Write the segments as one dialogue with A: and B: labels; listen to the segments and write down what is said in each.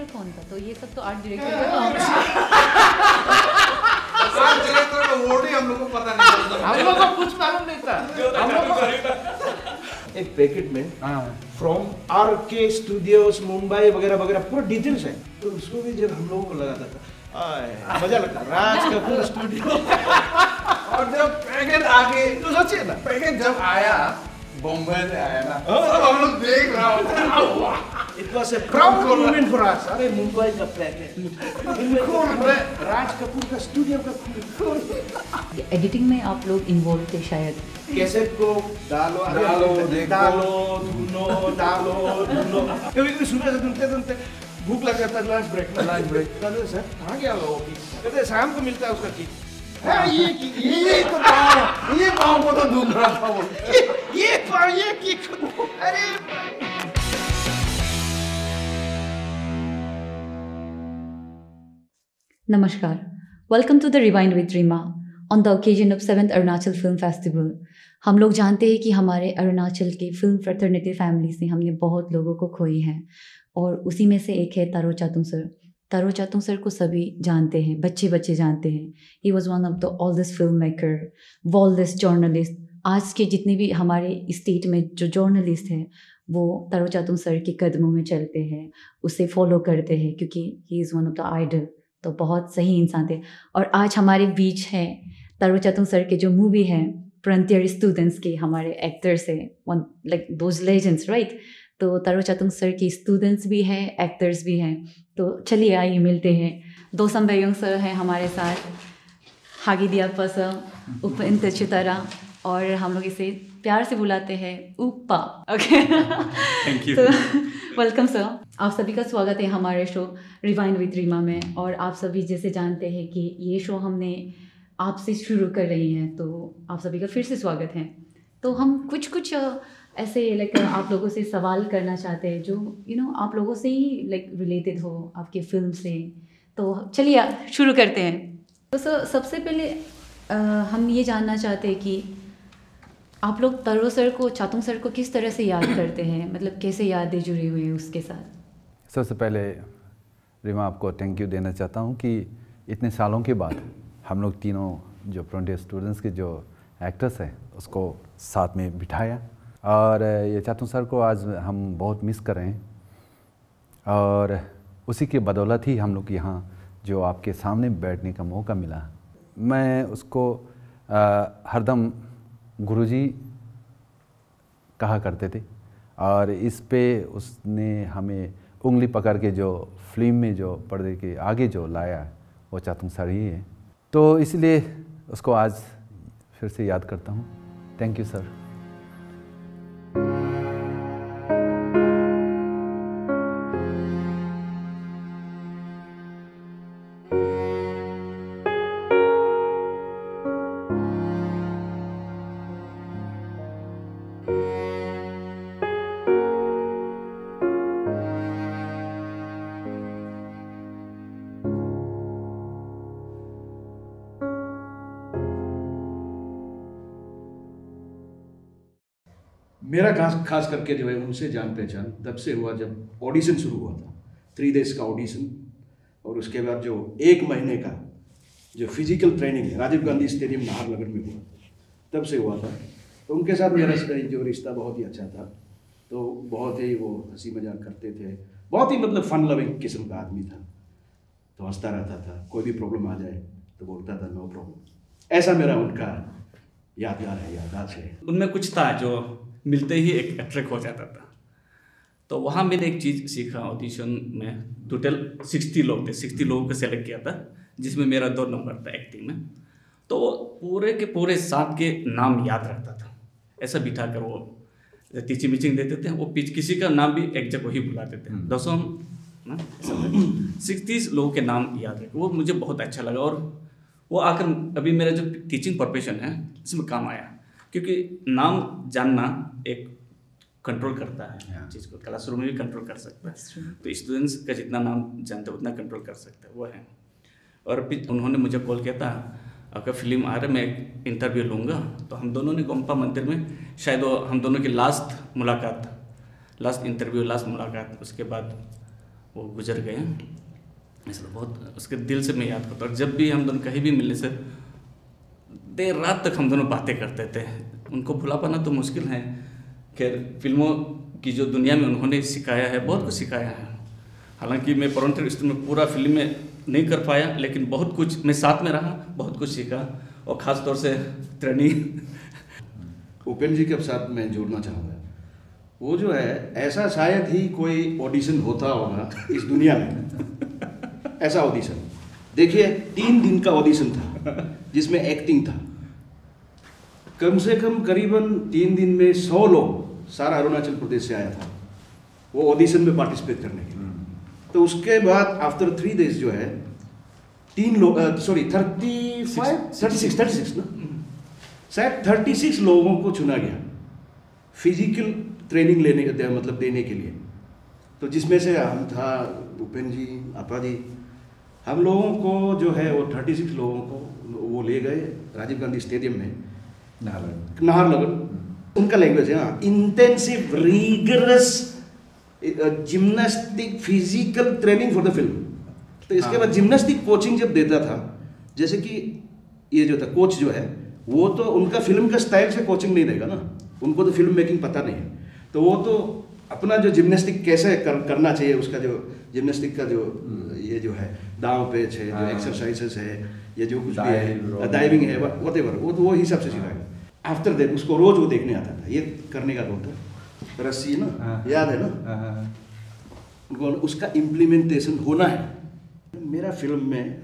A: Director कौन था? तो ये सब तो आर्ट डायरेक्टर का
B: आर्ट डायरेक्टर का वर्ड ही हम लोग को पता नहीं चलता।
C: हम लोग को कुछ मालूम नहीं था। हम लोग को एक पैकेट में फ्रॉम RK स्टूडियोज मुंबई वगैरह वगैरह पूरा डिटेल्स है। तो उसको भी जब हम लोगों को लगाता था मजा लगता, राज कपूर स्टूडियो।
B: और जब पैकेट आगे
C: तो सोचिए ना,
B: पैकेट जब आया बॉम्बे से आया ना, सब हम लोग देख रहा होता।
C: It was a proud moment for us. अरे मुंबई का पैकेट, राज कपूर का स्टूडियो का।
A: एडिटिंग में आप लोग इन्वॉल्व थे शायद।
C: कैसेट को डालो धुनो। कभी सुबह से सुनते भूख लग जाता है, लंच ब्रेक कहते सर कहाँ गया वो? कहते शाम को मिलता है उसका चीज।
B: ये पाँव को तो ढूंढ रहा था वो।
C: अरे
A: Namaskar. Welcome to the Rewind with Rima on the occasion of 7th Arunachal Film Festival. हम लोग जानते हैं कि हमारे अरुणाचल के फिल्म फ्रेटर्निटी फैमिली से हमने बहुत लोगों को खोई हैं और उसी में से एक है तारो चातुंग सर। तारो चातुंग सर को सभी जानते हैं, बच्चे जानते हैं। He was one of the oldest film maker, worldest journalist. आज के जितने भी हमारे स्टेट में जो जर्नलिस्ट हैं वो तारो चातुंग सर के कदमों में चलते हैं, उसे फॉलो करते हैं क्योंकि he is one of the idol. तो बहुत सही इंसान थे। और आज हमारे बीच हैं तारो चातुंग सर के जो मूवी है फ्रंटियर स्टूडेंट्स के हमारे एक्टर्स हैं, one like those legends, right. तो तारो चातुंग सर के स्टूडेंट्स भी हैं, एक्टर्स भी हैं। तो चलिए आइए मिलते हैं। दो संबेयोंग सर हैं हमारे साथ, हागी दिया सर, उपेंद्र चितारा, और हम लोग इसे प्यार से बुलाते हैं उपा। Okay,
D: thank you.
A: तो वेलकम सर, आप सभी का स्वागत है हमारे शो रिवाइंड विद रीमा में। और आप सभी जैसे जानते हैं कि ये शो हमने आपसे शुरू कर रही हैं, तो आप सभी का फिर से स्वागत है। तो हम कुछ ऐसे लाइक आप लोगों से सवाल करना चाहते हैं जो आप लोगों से ही लाइक रिलेटेड हो आपके फिल्म से। तो चलिए शुरू करते हैं। तो सर सबसे पहले हम ये जानना चाहते हैं कि आप लोग तारो सर को, चातुंग सर को किस तरह से याद करते हैं, मतलब कैसे यादें जुड़ी हुई हैं उसके साथ?
D: सबसे पहले रीमा आपको थैंक यू देना चाहता हूँ कि इतने सालों के बाद हम लोग तीनों जो फ्रंटियर स्टूडेंट्स के जो एक्टर्स हैं उसको साथ में बिठाया। और ये चातुंग सर को आज हम बहुत मिस कर रहे हैं और उसी के बदौलत ही हम लोग यहाँ जो आपके सामने बैठने का मौका मिला। मैं उसको हरदम गुरुजी कहा करते थे और इस पे उसने हमें उंगली पकड़ के जो फिल्म में जो पर्दे के आगे जो लाया वो चातुंग सर ही है। तो इसलिए उसको आज फिर से याद करता हूँ। Thank you sir.
C: मेरा खास करके जो है उनसे जान पहचान तब से हुआ जब ऑडिशन शुरू हुआ था, 3 days का ऑडिशन, और उसके बाद जो 1 महीने का जो फिजिकल ट्रेनिंग है राजीव गांधी स्टेडियम नाहरलगुन में हुआ, तब से हुआ था। तो उनके साथ मेरा जो रिश्ता बहुत ही अच्छा था। तो बहुत ही वो हंसी मजाक करते थे, बहुत ही मतलब फन लविंग किस्म का आदमी था। तो हंसता रहता था, कोई भी प्रॉब्लम आ जाए तो बोलता था नो प्रॉब्लम। ऐसा मेरा उनका यादगार है, याददाश्त है।
E: उनमें कुछ था जो मिलते ही एक अट्रैक्ट हो जाता था। तो वहाँ मैंने एक चीज़ सीखा। ऑडिशन में टोटल 60 लोग थे, 60 लोगों को सेलेक्ट किया था जिसमें मेरा 2 नंबर था एक्टिंग में। तो वो पूरे के पूरे 7 के नाम याद रखता था, ऐसा बिठा कर वो टीचिंग मीचिंग देते थे। वो किसी का नाम भी एक जगह ही बुलाते थे। 200 ना 60 लोगों के नाम याद रखे, वो मुझे बहुत अच्छा लगा। और वो आकर अभी मेरा जो टीचिंग प्रोफेशन है इसमें काम आया, क्योंकि नाम जानना एक कंट्रोल करता है चीज़ को। क्लासरूम में भी कंट्रोल कर सकता है, तो स्टूडेंट्स का जितना नाम जानते हैं उतना कंट्रोल कर सकते हैं, वो है। और फिर उन्होंने मुझे कॉल किया था, अगर फिल्म आ रहा है मैं एक इंटरव्यू लूँगा। तो हम दोनों ने गोम्पा मंदिर में, शायद वो हम दोनों की लास्ट मुलाकात, लास्ट इंटरव्यू, लास्ट मुलाकात। उसके बाद वो गुजर गए हैं। इसलिए बहुत उसके दिल से मैं याद करता हूँ। जब भी हम दोनों कहीं भी मिलने से देर रात तक हम दोनों बातें करते थे। उनको भुला पाना तो मुश्किल है। खैर फिल्मों की जो दुनिया में उन्होंने सिखाया है, बहुत कुछ सिखाया है। हालांकि मैं परंतु इस में पूरा फिल्म में नहीं कर पाया, लेकिन बहुत कुछ मैं साथ में रहा, बहुत कुछ सीखा। और ख़ास तौर से ट्रेनिंग
C: उपेंद्र जी के साथ मैं जोड़ना चाहूँगा। वो जो है ऐसा शायद ही कोई ऑडिशन होता होगा इस दुनिया में, ऐसा ऑडिशन। देखिए 3 दिन का ऑडिशन था जिसमें एक्टिंग था। कम से कम करीबन 3 दिन में 100 लोग सारा अरुणाचल प्रदेश से आया था वो ऑडिशन में पार्टिसिपेट करने के लिए। तो उसके बाद आफ्टर 3 डेज जो है 3 लोग, सॉरी 36 ना, शायद 36 लोगों को चुना गया फिजिकल ट्रेनिंग लेने मतलब देने के लिए। तो जिसमें से हम था, उपेंद्र जी, आपा जी, हम लोगों को जो है वो 36 लोगों को वो ले गए राजीव गांधी स्टेडियम में, नाहरलगुन। उनका लैंग्वेज है intensive rigorous gymnastic physical training for the film. तो इसके बाद जिम्नास्टिक कोचिंग जब देता था, जैसे कि ये जो था कोच जो है वो तो उनका फिल्म का स्टाइल से कोचिंग नहीं देगा ना, उनको तो फिल्म मेकिंग पता नहीं है। तो वो तो अपना जो जिम्नास्टिक कैसे करना चाहिए, उसका जो जिम्नास्टिक का जो ये जो है दांव पेच है, जो एक्सरसाइजेस है, ये जो कुछ भी है, डाइविंग है, व्हाटएवर, वो तो वो हिसाब से सिखाएगा। आफ्टर दैट उसको रोज वो देखने आता था, ये करने का होता है रस्सी ना, याद है ना, उनको उसका इम्प्लीमेंटेशन होना है। मेरा फिल्म में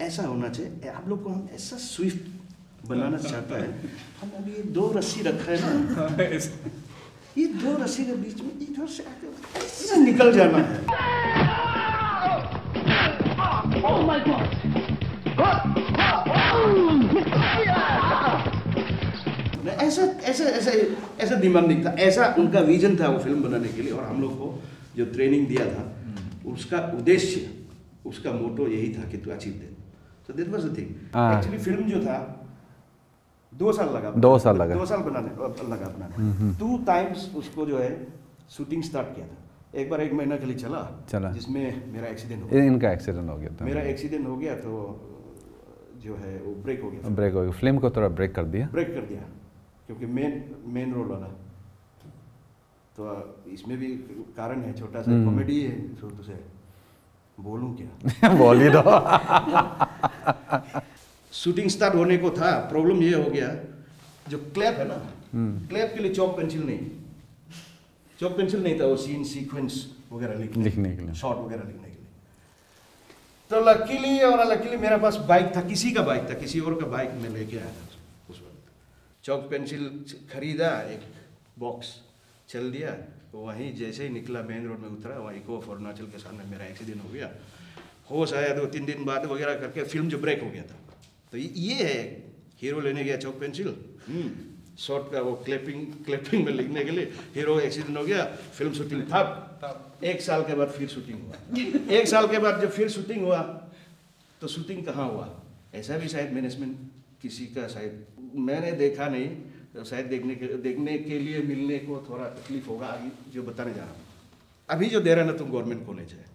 C: ऐसा होना चाहिए, आप लोग को हम ऐसा स्विफ्ट बनाना चाहता है। हम अभी ये 2 रस्सी रखा है ना, ये 2 रस्सी के बीच में इधर से आके ऐसे निकल जाना है। Oh my God! ऐसा ऐसा ऐसा ऐसा दिमाग नहीं था, ऐसा उनका विजन था वो फिल्म बनाने के लिए। और हम लोग को जो ट्रेनिंग दिया था उसका उद्देश्य, उसका मोटो यही था कि तू achieve they. So that was the thing. Actually film जो था 2 साल लगा बनाने। 2 टाइम्स उसको जो है शूटिंग स्टार्ट किया था। एक बार 1 महीना के लिए चला जिसमें मेरा एक्सीडेंट हो गया।
D: इनका एक्सीडेंट हो गया था।
C: मेरा एक्सीडेंट हो गया तो जो है वो ब्रेक हो गया।
D: फिल्म को थोड़ा ब्रेक कर दिया
C: क्योंकि मेन रोल वाला। तो इसमें भी कारण है, छोटा सा कॉमेडी है, तो से बोलूं क्या
D: बोल ही दो।
C: शूटिंग स्टार्ट होने को था, प्रॉब्लम ये हो गया जो क्लैप है ना, क्लैप के लिए चॉक पेंसिल नहीं था, वो सीन सीक्वेंस वगैरह लिखने के लिए, शॉट वगैरह लिखने के लिए। तो लकीली मेरा पास बाइक था, किसी का बाइक था, किसी और का बाइक में लेके आया था उस वक्त। चॉक पेंसिल खरीदा, एक बॉक्स चल दिया, तो वहीं जैसे ही निकला मेन रोड में उतरा, वहीं इको ऑफ अरुणाचल के सामने मेरा एक्सीडेंट हो गया। होश आया 2-3 दिन बाद वगैरह करके फिल्म जो ब्रेक हो गया था। तो ये है, हीरो लेने गया चॉक पेंसिल, शॉर्ट का वो क्लिपिंग में लिखने के लिए, हीरो एक्सीडेंट हो गया, फिल्म शूटिंग था। 1 साल के बाद फिर शूटिंग हुआ। 1 साल के बाद जब फिर शूटिंग हुआ तो शूटिंग कहाँ हुआ, ऐसा भी शायद मैनेजमेंट किसी का शायद मैंने देखा नहीं, तो शायद देखने के लिए मिलने को थोड़ा तकलीफ होगा। आगे जो बताने जा रहा हूँ, अभी जो देहरादून गवर्नमेंट कॉलेज है,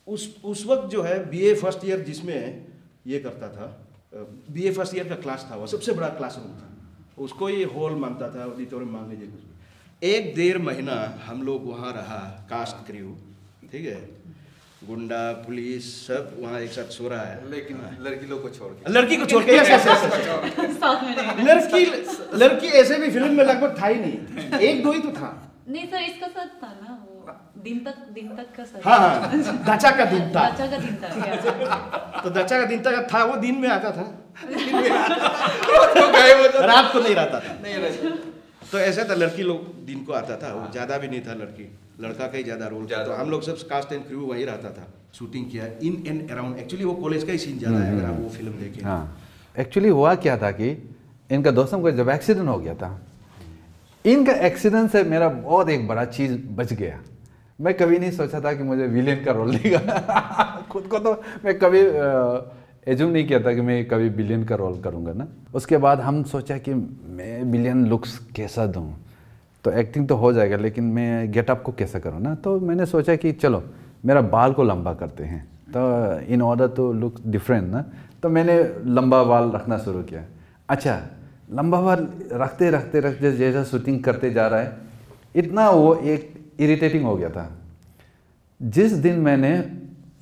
C: उस वक्त जो है BA फर्स्ट ईयर जिसमें ये करता था, BA फर्स्ट ईयर का क्लास था, वो सबसे बड़ा क्लासरूम था, उसको ये हॉल मानता था, ऑडिटोरियम मान लीजिए कुछ भी। 1-1.5 महीना हम लोग वहाँ रहा, कास्ट क्रू, ठीक है, गुंडा पुलिस सब वहाँ एक साथ सो रहा है,
B: लेकिन लड़की लोग को छोड़ के
C: लड़की ऐसे भी फिल्म में लगभग था ही नहीं, 1-2 ही तो था।
A: नहीं सर, इसका सच था ना, वो दिन तक का सच।
C: हाँ, दचा का दिन था। तो दचा का दिन तक था, वो दिन में आता था, रात को नहीं रहता था। तो ऐसा था, लड़की लोग दिन को आता था, वो ज़्यादा भी नहीं था, लड़का का ही ज़्यादा रोल था। तो हम लोग सब कास्ट एंड क्रू वही रहता था, शूटिंग किया इन एंड अराउंड। एक्चुअली वो कॉलेज का ही सीन ज़्यादा है, अगर आप वो फिल्म देखें।
D: हाँ, एक्चुअली हुआ क्या था कि इनका दोस्तों को जब एक्सीडेंट हो गया था, इनका एक्सीडेंट से मेरा बहुत एक बड़ा चीज़ बच गया। मैं कभी नहीं सोचा था कि मुझे विलेन का रोल देगा। खुद को तो मैं कभी एज्यूम नहीं किया था कि मैं कभी विलेन का रोल करूँगा ना। उसके बाद हम सोचा कि मैं विलेन लुक्स कैसा दूँ, तो एक्टिंग तो हो जाएगा, लेकिन मैं गेटअप को कैसा करूँ ना। तो मैंने सोचा कि चलो मेरा बाल को लंबा करते हैं, तो in order to look different ना, तो मैंने लंबा बाल रखना शुरू किया। अच्छा, लंबा बाल रखते रखते रखते जैसा शूटिंग करते जा रहा है, इतना वो एक इरिटेटिंग हो गया था। जिस दिन मैंने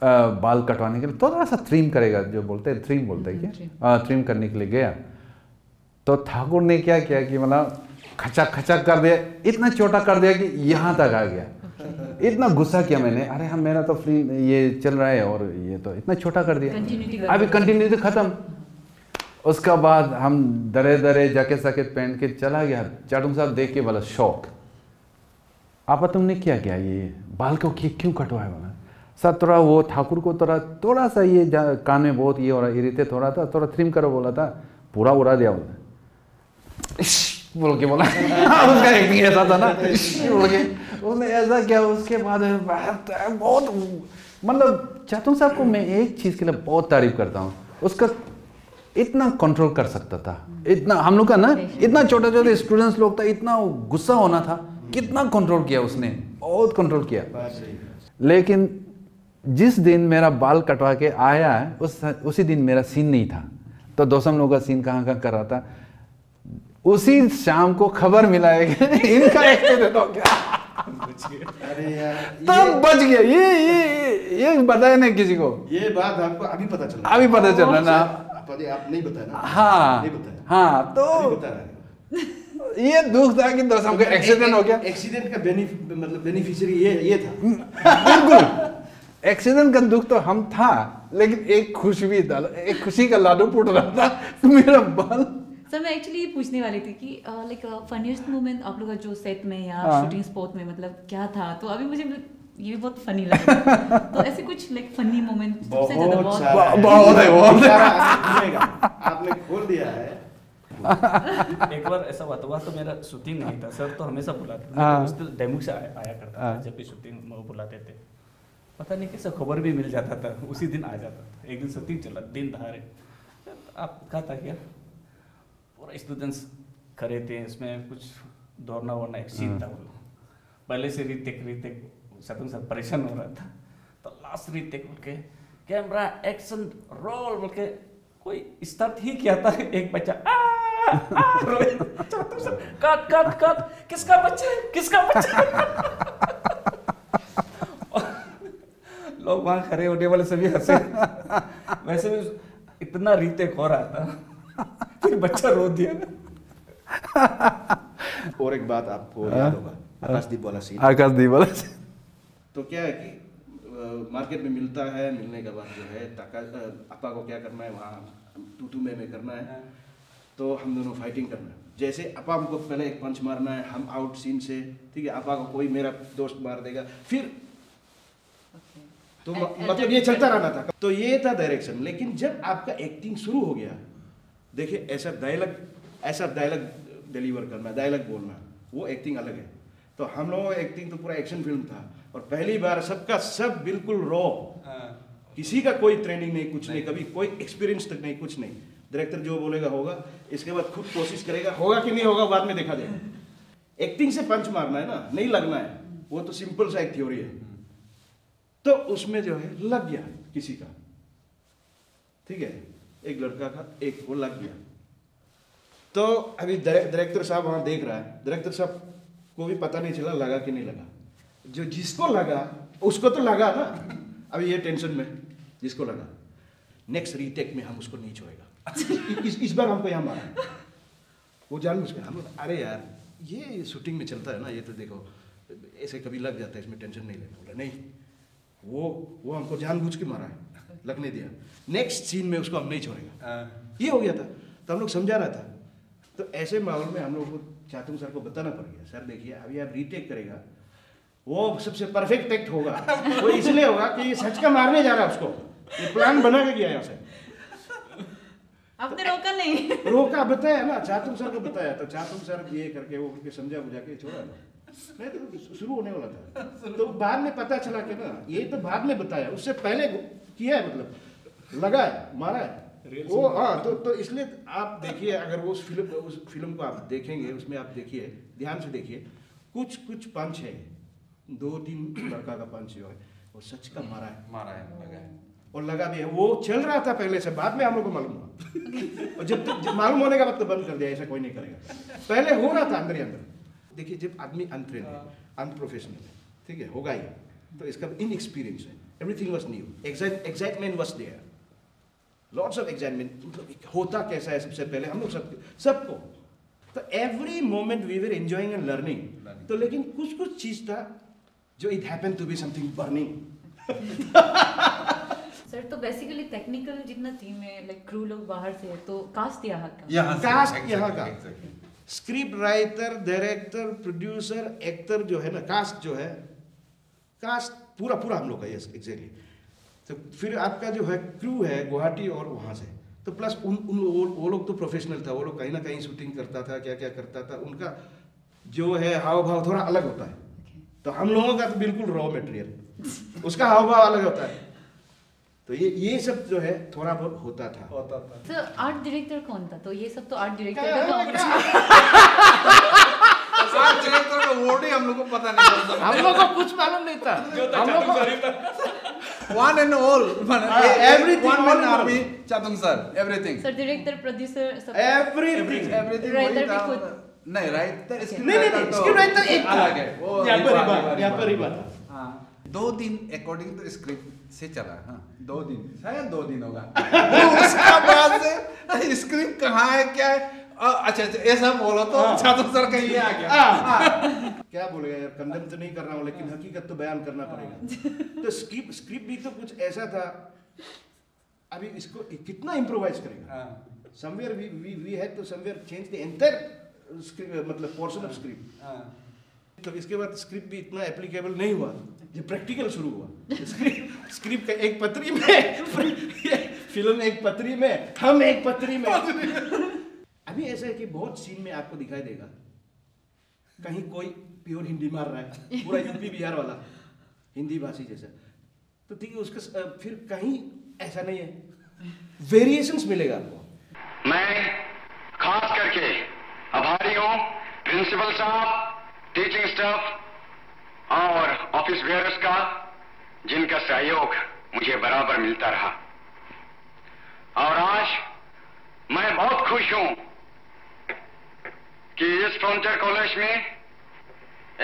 D: बाल कटवाने के लिए थोड़ा सा ट्रिम करेगा, जो बोलते हैं ट्रिम बोलते हैं क्या, ट्रिम करने के लिए गया, तो ठाकुर ने क्या किया कि मतलब खचक खचक कर दिया, इतना छोटा कर दिया कि यहाँ तक आ गया। इतना गुस्सा किया मैंने, अरे हम मेरा तो फिल्म ये चल रहा है और ये तो इतना छोटा कर दिया, अभी कंटिन्यूटी खत्म। उसका बाद हम दरे दरे जैकेट सैकेट पहन के चला गया। चाटुंग साहब देख के बोला शौक, आपा तुमने क्या किया, ये बाल को क्यों कटवाया? बोला सर थोड़ा वो ठाकुर को थोड़ा सा ये कान में बहुत ये हो रहा, इरिटेट हो रहा था, थोड़ा ट्रिम करो बोला था, पूरा उड़ा दिया बोला बोल के बोला उसका एक्टिंग ऐसा था ना बोल के उसने ऐसा किया। उसके बाद बहुत मतलब चाटुंग साहब को मैं एक चीज़ के लिए बहुत तारीफ करता हूँ, उसका इतना कंट्रोल कर सकता था, इतना हम लोग का ना इतना छोटे छोटे स्टूडेंट्स लोग था, इतना गुस्सा होना था, कितना कंट्रोल किया उसने, बहुत कंट्रोल किया। लेकिन जिस दिन मेरा बाल कटवा के आया उसी दिन मेरा सीन नहीं था, तो दोस्तों लोगों का सीन कहाँ कर रहा था, उसी शाम को खबर मिला है कि इनका एक्सीडेंट हो गया।
C: अरे यार
D: तब बच गया। ये बताया नहीं किसी को,
C: ये बात आपको अभी पता चला?
D: अभी पता चला ना,
C: आप नहीं बताया ना?
D: हाँ
C: नहीं बताया,
D: हाँ, तो
C: बता रहा
D: ये दुख था कि दोस्तों का एक्सीडेंट हो गया।
C: एक्सीडेंट का मतलब बेनिफिशियरी ये था।
D: बिल्कुल, एक्सीडेंट का दुख तो हम था, लेकिन एक खुशी भी था, एक खुशी का लाडू फूट रहा था मेरा बाल।
A: सर मैं एक्चुअली ये पूछने वाली थी कि लाइक फनीस्ट मोमेंट आप लोग का जो सेट में या शूटिंग स्पॉट में मतलब क्या था, तो अभी मुझे ये भी बहुत फनी लगा तो ऐसे कुछ लाइक फनी मोमेंट सबसे ज्यादा
D: बहुत है
C: आपने खोल दिया है।
E: एक बार ऐसा हुआ तो मेरा शूटिंग नहीं था सर, तो हमेशा बुलाते थे, उस दिन डेमो से आया करता था, जब भी शूटिंग में वो बुलाते थे, पता नहीं कैसे खबर भी मिल जाता था, उसी दिन आ जाता था। एक दिन शूटिंग चला, दिन दहाड़े, आप कहा था क्या, पूरा स्टूडेंट्स खड़े थे, इसमें कुछ दौड़ना वोड़ना एक सीन था, वो पहले से रीतेक शतुंग सर परेशान हो रहा था, तो लास्ट रीतेक बोल के कैमरा एक्शन रोल बोल के कोई स्टार्ट ही किया था, एक बच्चा कट किसका बच्चा लोग वहां खड़े होने वाले सभी हंसे। वैसे भी इतना रीतेक हो रहा था, फिर बच्चा रो दिया।
C: और एक बात आपको याद होगा, आकाशदीप वाला सीन।
D: आकाशदीप वाला सीन
C: तो क्या है कि मार्केट में मिलता है, मिलने के बाद जो है अपा को क्या करना है, वहाँ टूटू में करना है, तो हम दोनों फाइटिंग करना है। जैसे अपा हमको पहले एक पंच मारना है, हम आउट सीन से, ठीक है, अपा को कोई मेरा दोस्त मार देगा, फिर तो मतलब ये चलता रहना था। तो ये था डायरेक्शन। लेकिन जब आपका एक्टिंग शुरू हो गया, देखिए ऐसा डायलॉग डिलीवर करना, डायलॉग बोलना, वो एक्टिंग अलग है। तो हम लोगों का एक्टिंग तो पूरा एक्शन फिल्म था, और पहली बार सबका सब बिल्कुल रॉ, किसी का कोई ट्रेनिंग नहीं, कुछ नहीं, कभी कोई एक्सपीरियंस तक नहीं, कुछ नहीं। डायरेक्टर जो बोलेगा होगा, इसके बाद खुद कोशिश करेगा, होगा कि नहीं होगा बाद में देखा जाएगा। एक्टिंग से पंच मारना है ना, नहीं लगना है, वो तो सिंपल सा एक थ्योरी है। तो उसमें जो है लग गया किसी का, ठीक है, एक लड़का का एक वो लग गया। तो अभी डायरेक्टर साहब वहाँ देख रहा है, डायरेक्टर साहब को भी पता नहीं चला लगा कि नहीं लगा। जो जिसको लगा उसको तो लगा ना, अभी ये टेंशन में जिसको लगा, नेक्स्ट रीटेक में हम उसको नहीं छोड़ेगा। इस बार हमको यहाँ मारा, वो जान मुझे, हम अरे यार ये शूटिंग में चलता है ना, ये तो देखो ऐसे कभी लग जाता है, इसमें टेंशन नहीं लेना। बोला नहीं, वो हमको जानबूझ के मारा है, लगने दिया, नेक्स्ट सीन में उसको हम नहीं छोड़ेगा। ये हो गया था, तो हम लोग समझा रहा था। तो ऐसे माहौल में हम लोग को चातुंग सर को बताना पड़ गया, सर देखिए अभी आप रीटेक करेगा, वो सबसे परफेक्ट टेक होगा, वो इसलिए होगा कि सच का मारने जा रहा है उसको, ये प्लान बना के गया यहाँ से।
A: आपने रोका नहीं?
C: रोका, बताया ना, चातुंग सर को बताया, तो चातुंग सर ये करके वो करके समझा बुझा के छोड़ा ना, नहीं तो शुरू होने वाला था। तो बाद में पता चला कि ना, ये तो बाद में बताया, उससे पहले किया है, मतलब लगा है, मारा है वो। हाँ, तो इसलिए आप देखिए, अगर वो उस फिल्म को आप देखेंगे, उसमें आप देखिए, ध्यान से देखिए, कुछ पंच है, 2-3 लड़का का पंच जो है और सच का मारा है
B: लगा है
C: और लगा भी है। वो चल रहा था पहले से, बाद में हम लोग को मालूम हुआ। और जब मालूम होने का बाद तो बंद कर दिया, ऐसा कोई नहीं करेगा। पहले हो रहा था अंदर ही अंदर। देखिए जब आदमी अनट्रेन है, अनप्रोफेशनल है, ठीक है, होगा ही, तो इसका इनएक्सपीरियंस है। Everything was new, excitement was there, lots of excitement. मतलब होता कैसा है सबसे पहले हम लोग सबको, तो every moment we were enjoying and learning. तो लेकिन कुछ चीज था जो it happen to be something burning.
A: Sir तो बेसिकली टेक्निकल जितना टीम है, लाइक क्रू लोग बाहर से है, तो कास्ट यहाँ का,
C: कास्ट यहाँ का, script writer, director, producer, actor जो है ना, कास्ट जो है, कास्ट पूरा हम लोग का। Yes exactly. तो फिर आपका जो है क्रू है गुवाहाटी और वहाँ से, तो प्लस वो लोग तो प्रोफेशनल था, वो लोग कहीं ना कहीं शूटिंग करता था, क्या क्या करता था, उनका जो है हाव भाव थोड़ा अलग होता है। तो हम लोगों का तो बिल्कुल रॉ मटेरियल, उसका हाव भाव अलग होता है। तो ये सब जो है थोड़ा बहुत होता था।
A: तो आर्ट डायरेक्टर कौन था? तो ये सब तो आर्ट डायरेक्टर का काम
B: आर्ट डायरेक्टर का वर्ड ही हम लोग को पता नहीं था।
C: हम लोग को कुछ मालूम नहीं था। हम लोग को
B: one and all
C: everything
B: one army Chatung sir, everything
A: sir director, producer, सब
C: एवरीथिंग
A: राइटर भी खुद।
B: नहीं राइटर,
C: नहीं स्क्रिप्ट राइटर एक
B: अलग है।
C: यहाँ पर ही बात।
B: हाँ 2 दिन अकॉर्डिंग टू स्क्रिप्ट से चला। हाँ 2 दिन, शायद 2 दिन होगा। उसका बाद से स्क्रिप्ट कहाँ है क्या है, अच्छा ऐसा बोलो तो चातुंग सर कहीं आ गया।
C: क्या बोलेगा यार, कंडेम तो नहीं कर रहा हूँ, लेकिन हकीकत तो बयान करना पड़ेगा। तो स्क्रिप्ट भी तो कुछ ऐसा था, अभी इसको कितना इम्प्रोवाइज करेगा। Somewhere we had to somewhere change the entire script, मतलब पोर्शन ऑफ स्क्रिप्ट। तो इसके बाद स्क्रिप्ट भी इतना एप्लीकेबल नहीं हुआ, जब प्रैक्टिकल शुरू हुआ। स्क्रिप्ट का एक पत्री में फिल्म एक पत्री में, हम एक पत्री में। अभी ऐसा है कि बहुत सीन में आपको दिखाई देगा कहीं कोई प्योर हिंदी मार रहा है, पूरा यूपी बिहार वाला हिंदी भाषी जैसा, तो ठीक है, उसका फिर कहीं ऐसा नहीं है, वेरिएशंस मिलेगा आपको।
F: मैं खास करके आभारी हूँ प्रिंसिपल साहब, टीचिंग स्टाफ और ऑफिस वेयर्स का, जिनका सहयोग मुझे बराबर मिलता रहा। और आज मैं बहुत खुश हूँ कि इस फ्रंटियर कॉलेज में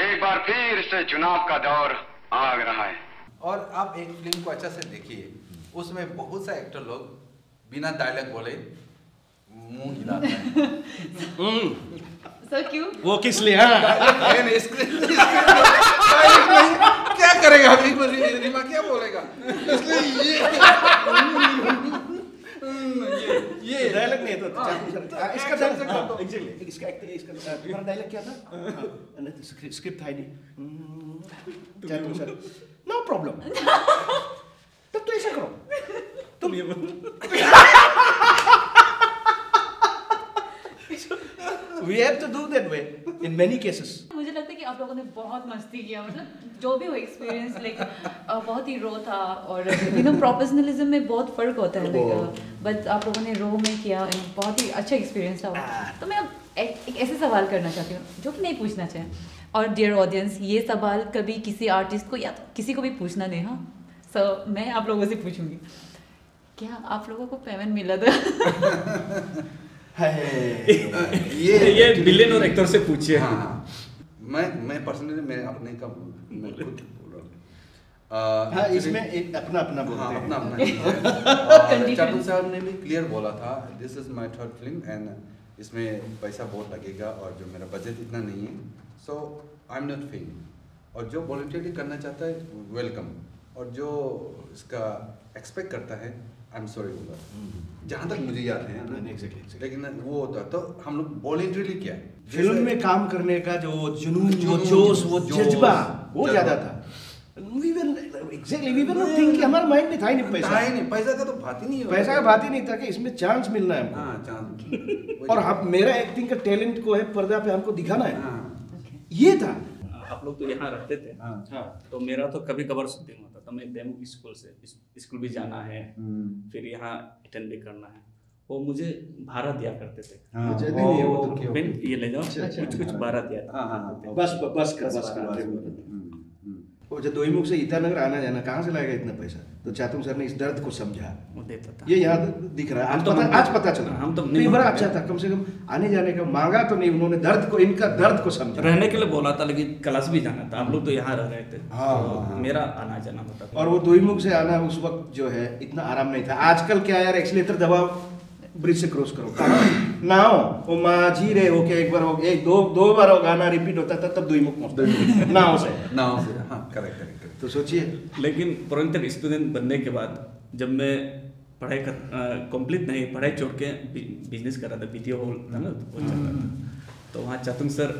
F: एक बार फिर से चुनाव का दौर आ रहा है।
B: और आप एक फिल्म को अच्छा से देखिए, उसमें बहुत सा एक्टर लोग बिना डायलॉग बोले मुंह हिलाते हैं।
A: सर क्यों?
C: वो किस लिए?
B: क्या करेगा अभी, रीमा क्या बोलेगा, इसलिए
C: ये डायलॉग नहीं है। तो इसका डायलॉग एग्जैक्टली, इसका तुम्हारा डायलॉग क्या था? स्क्रिप्ट था ही नहीं। चातुंग सर नो प्रॉब्लम, तब तो ऐसा करो तुम ये We have to do that way in many cases.
A: मुझे लगता है कि आप लोगों ने बहुत मस्ती किया, मतलब जो भी हो एक्सपीरियंस लाइक बहुत ही रो था, और प्रोफेशनलिज्म में बहुत फर्क होता है, बट आप लोगों ने रो में किया, बहुत ही अच्छा एक्सपीरियंस था वो। तो मैं अब एक ऐसे सवाल करना चाहती हूँ जो कि नहीं पूछना चाहिए, और डियर ऑडियंस ये सवाल कभी किसी आर्टिस्ट को या तो किसी को भी पूछना नहीं। हाँ सो मैं आप लोगों से पूछूंगी, क्या आप लोगों को पेमेंट मिला था?
E: ये विलेन और एक्टर से पूछिए।
B: हाँ मैं पर्सनली मैं अपने का मैं खुद बोल रहा हूँ।
C: हाँ इसमें एक अपना अपना बोलते हैं।
B: अपना अपना चातुंग साहब ने भी क्लियर बोला था, this is my third film and इसमें पैसा बहुत लगेगा और जो मेरा बजट इतना नहीं है, सो आई एम नॉट फेइंग। और जो वॉलंटियरली करना चाहता है वेलकम, और जो इसका एक्सपेक्ट करता है आई एम सॉरी होगा, जहाँ तक मुझे याद है ना, लेकिन वो होता तो हम लोग वॉलंटियरली किया।
C: फिल्म में काम करने का जो जुनून, वो जोश, वो जज्बा, वो ज्यादा था। We were not thinking, हमारे माइंड में था ही नहीं पैसा।
B: पैसा का तो बात ही नहीं,
C: पैसा का बात ही नहीं था कि इसमें चांस मिलना है हमको।
B: हाँ चांस।
C: और हम मेरा एक्टिंग का टैलेंट को है पर्दा पे हमको दिखाना है, ये था।
E: आप लोग तो यहाँ रहते थे। हाँ तो मेरा तो कभी कभार शूटिंग होता था, मैं डेमो स्कूल से स्कूल भी जाना है, फिर यहाँ अटेंड भी करना है, वो मुझे भाड़ा दिया करते थे। ये ले जाओ, कुछ भाड़ा दिया था।
C: बस का बारे में वो जब दोईमुख से ईटानगर आना जाना कहाँ से लाएगा इतना पैसा? तो चातुंग सर ने इस दर्द को समझा,
E: वो देता था।
C: ये यहाँ दिख रहा है, आज पता चला।
E: हम तो
C: नहीं, बड़ा अच्छा था, कम से कम आने जाने का मांगा तो नहीं उन्होंने, दर्द को, इनका दर्द को समझा।
E: रहने के लिए बोला था, लेकिन क्लास भी जाना था, हम लोग तो यहाँ रह रहे थे।
C: हाँ,
E: मेरा आना जाना होता था।
C: और वो दोईमुख से आना उस वक्त जो है इतना आराम नहीं था। आजकल क्या यार, एक्सीलेटर दबाओ, ब्रिज से क्रॉस करो ना हो, वो माझी रे हो के एक बार हो, एक दो बार वो गाना रिपीट होता था, तब दोईमुख पहुंचता नाव से।
B: हाँ, करेक्ट।
C: तो सोचिए,
E: लेकिन फॉरेन स्टूडेंट बनने के बाद जब मैं पढ़ाई कंप्लीट नहीं, पढ़ाई छोड़ के बिजनेस कर रहा था, वीडियो हॉल था ना वो चल रहा था, तो वहाँ चातुंग सर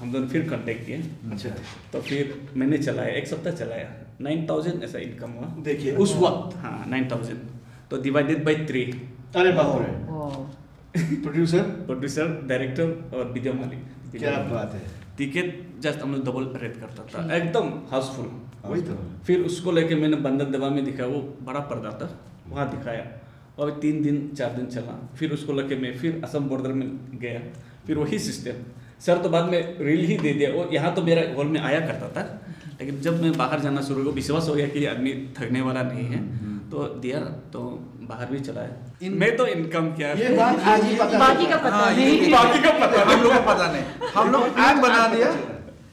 E: हम दोनों फिर कांटेक्ट किए।
C: अच्छा,
E: तो फिर मैंने चलाया, 1 सप्ताह चलाया, 9000 ऐसा इनकम हुआ।
C: देखिए उस वक्त।
E: हाँ 9000, तो डिवाइडेड बाई 3।
C: अरे बाप रे, प्रोड्यूसर,
E: डायरेक्टर और वीडियो मालिक,
C: क्या बात है।
E: टिकट जस्ट हम लोग डबल रेट करता था, एकदम हाउसफुल।
C: वही तो।
E: फिर उसको लेके मैंने बंदर दवा में दिखाया, वो बड़ा पर्दा था, वहाँ दिखाया, और 3 दिन 4 दिन चला। फिर उसको लेके मैं फिर असम बॉर्डर में गया, फिर वही सिस्टम। सर तो बाद में रील ही दे दिया, वो यहाँ तो मेरा हॉल में आया करता था, लेकिन जब मैं बाहर जाना शुरू हुआ, विश्वास हो गया कि आदमी थकने वाला नहीं है, तो दिया, तो बाहर भी चला है। मैं तो इनकम क्या
C: ये बात आज ही पता,
A: बाकी का पता नहीं,
B: बाकी का पता हम लोग को पता नहीं, हम लोग आज बना दिया।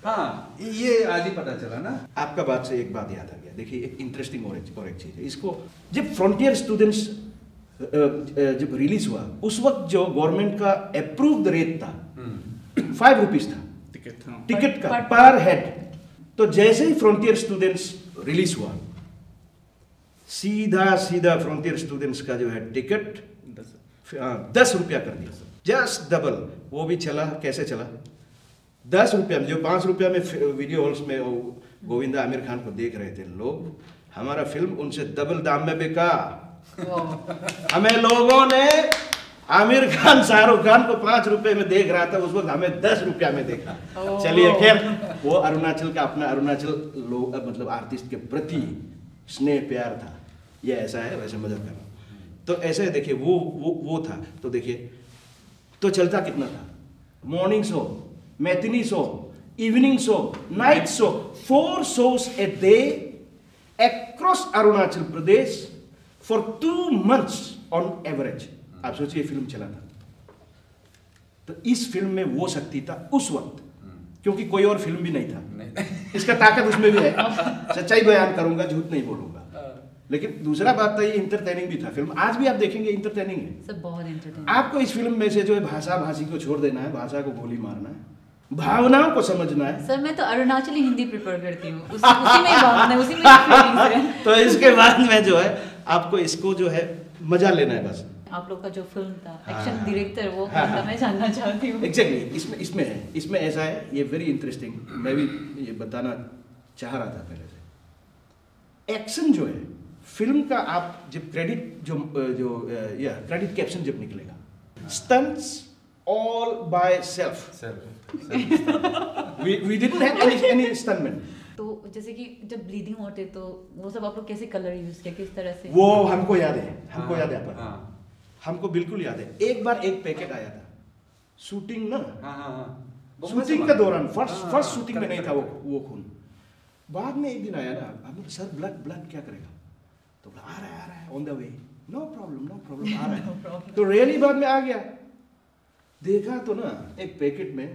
B: हाँ, ये आज ही पता चला ना।
C: आपका बात से एक बात याद आ गया। देखिए एक इंटरेस्टिंग और एक चीज है, इसको जब फ्रंटियर स्टूडेंट्स जब रिलीज हुआ, उस वक्त जो गवर्नमेंट का अप्रूव्ड रेट था 5 रुपीज था टिकट का पर हेड। तो जैसे ही फ्रंटियर स्टूडेंट्स रिलीज हुआ, सीधा फ्रंटियर स्टूडेंट्स का जो है टिकट 10 रुपया कर दिया, जस्ट डबल। वो भी चला, कैसे चला? 10 रुपया में, जो 5 रुपया में वीडियो हॉल्स में गोविंदा आमिर खान को देख रहे थे लोग, हमारा फिल्म उनसे डबल दाम में बिका। हमें लोगों ने, आमिर खान शाहरुख खान को 5 रुपए में देख रहा था, उस वक्त हमें 10 रुपया में देखा। चलिए खैर, वो अरुणाचल का अपना, अरुणाचल लोग मतलब आर्टिस्ट के प्रति स्नेह प्यार था, ये ऐसा है, वैसे मदद करना। तो ऐसे देखिए वो था। तो देखिए, तो चलता कितना था? Morning show, matinee show, evening show, night show, 4 shows a day across Arunachal Pradesh for 2 months on average। आप सोचिए फिल्म चला था। तो इस फिल्म में वो शक्ति था उस वक्त, क्योंकि कोई और फिल्म भी नहीं था। इसका ताकत उसमें भी है, सच्चाई बयान करूंगा, झूठ नहीं बोलूंगा। लेकिन दूसरा बात था, ये इंटरटेनिंग भी था फिल्म। आज भी आप देखेंगे इंटरटेनिंग है,
A: सब बहुत इंटरटेनिंग।
C: आपको इस फिल्म में से जो है भाषी को छोड़ देना है, भाषा को गोली मारना है, भावनाओं को समझना है।
A: सर मैं तो अरुणाचली हिंदी प्रिफर करती हूँ, उसी में भावना है, उसी में फीलिंग्स है।
C: तो इसके बाद में जो है आपको इसको जो है मजा लेना है बस।
A: आप लोग का जो फिल्म था, एक्शन डायरेक्टर, वो मतलब मैं जानना चाहती हूँ।
C: एग्जैक्टली, इसमें ऐसा है, ये वेरी इंटरेस्टिंग, मैं भी ये बताना चाह रहा था पहले से। एक्शन जो है फिल्म का, आप जब क्रेडिट क्रेडिट कैप्शन जब निकलेगा, stunts all by self. We didn't have any stuntmen.
A: तो जैसे कि जब ब्लीडिंग होते तो वो सब आप लोग कैसे कलर यूज किया, किस तरह से?
C: वो हमको याद है, हमको बिल्कुल याद है। एक बार एक पैकेट आया था शूटिंग ना, शूटिंग के दौरान, फर्स्ट शूटिंग में नहीं था वो खून। बाद में एक दिन आया ना, हमने सर ब्लड क्या करेगा? तो आ रहा है on the way, no problem आ रहा है। तो रियली बाद में आ गया, देखा तो ना एक पैकेट में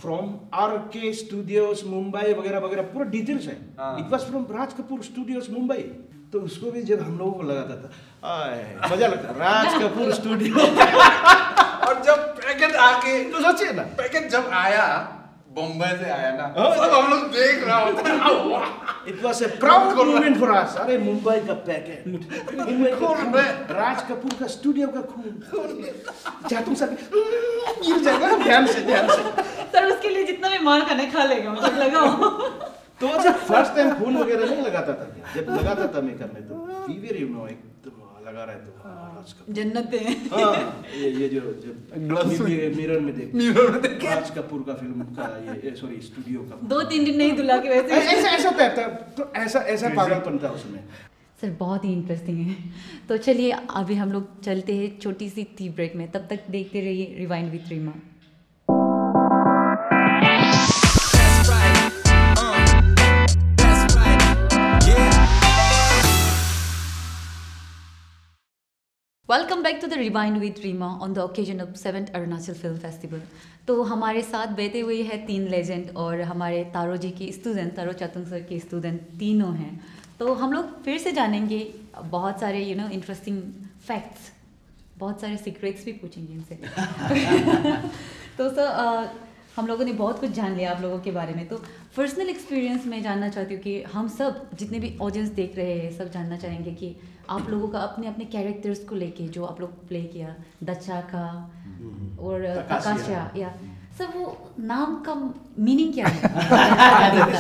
C: फ्रॉम RK स्टूडियोज मुंबई वगैरह वगैरह पूरा डिटेल्स है। It was from Raj Kapoor studios Mumbai. तो उसको भी जब हम लोगों को लगाता था, मजा लगता, राज कपूर स्टूडियो।
B: और जब पैकेट आके,
C: तो सोचिए ना,
B: पैकेट जब आया बम्बई से आया ना, सब हम लोग देख रहा होता।
C: It was a proud moment for us. अरे मुंबई का पैकेट, राज कपूर का स्टूडियो का खून, चातुंग सर गिर जाएगा ध्यान से।
A: सर उसके लिए जितना भी मार खाने खा लेगा, मुझे लगा।
C: तो जब फर्स्ट टाइम खून वगैरह नहीं लगाता था, जब लगाता था मेकअप में, तो फीवर एक लगा रहा है तो
A: जन्नत है।
C: ये जो मिरर में देख राज कपूर का फिल्म का, ये सॉरी स्टूडियो का
A: 2-3 दिन नहीं धुला के वैसे
C: ऐसा था। तो ऐसा पागलपन था उसमें।
A: सर बहुत ही इंटरेस्टिंग है। तो चलिए अभी हम लोग चलते हैं छोटी सी टी ब्रेक में, तब तक देखते रहिए rewind with Reema. Welcome back to the rewind with Reema on the occasion of 7th Arunachal film festival. तो हमारे साथ बैठे हुए हैं 3 लेजेंड और हमारे तारो जी के स्टूडेंट, तारो चातुंग सर के स्टूडेंट तीनों हैं। तो हम लोग फिर से जानेंगे बहुत सारे इंटरेस्टिंग फैक्ट्स, बहुत सारे सीक्रेट्स भी पूछेंगे इनसे। तो सर हम लोगों ने बहुत कुछ जान लिया आप लोगों के बारे में। तो पर्सनल एक्सपीरियंस मैं जानना चाहती हूँ कि हम सब जितने भी ऑडियंस देख रहे हैं सब जानना चाहेंगे कि आप लोगों का अपने अपने कैरेक्टर्स को लेके जो आप लोग प्ले किया, दचा का और तकाशिया या सब, वो नाम का मीनिंग क्या है?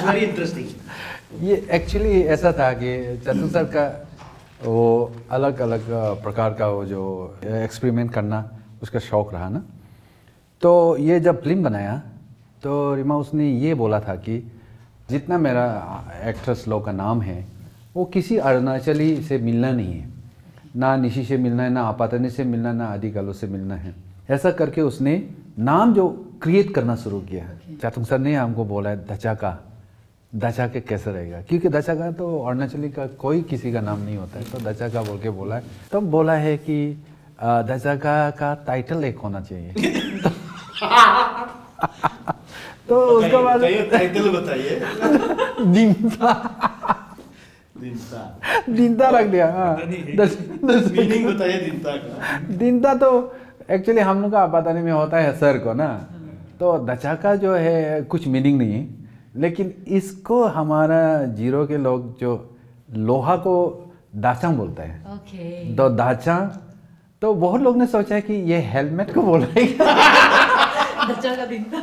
C: Very interesting.
D: ये एक्चुअली ऐसा था कि चातुंग सर का वो अलग अलग प्रकार का वो जो एक्सपेरिमेंट करना उसका शौक़ रहा ना। तो ये जब फिल्म बनाया तो रीमा उसने ये बोला था कि जितना मेरा एक्ट्रेस लोग का नाम है वो किसी अरुणाचली से मिलना नहीं है, ना निशी से मिलना है, ना आपातनी से मिलना, ना आदिकालो से मिलना है। ऐसा करके उसने नाम जो क्रिएट करना शुरू किया। चातुंग सर ने हमको बोला है दचा के कैसे रहेगा, क्योंकि दचा का तो अरुणाचली का कोई किसी का नाम नहीं होता है, तो दचा का बोल के बोला है। तब बोला है कि दचा का टाइटल एक होना चाहिए। तो उसके बाद
C: टाइटल बताइए।
D: दिनता रख दिया।
C: मीनिंग बताइए दिनता का।
D: दिनता तो एक्चुअली हम लोग का पता नहीं में होता है सर को ना, तो दचा का जो है कुछ मीनिंग नहीं है, लेकिन इसको हमारा जीरो के लोग जो लोहा को दाचांग बोलता है।
A: ओके।
D: तो दाचांग, तो बहुत लोग ने सोचा है कि ये हेलमेट को बोल रहे हैं।
A: दचा का दिनता।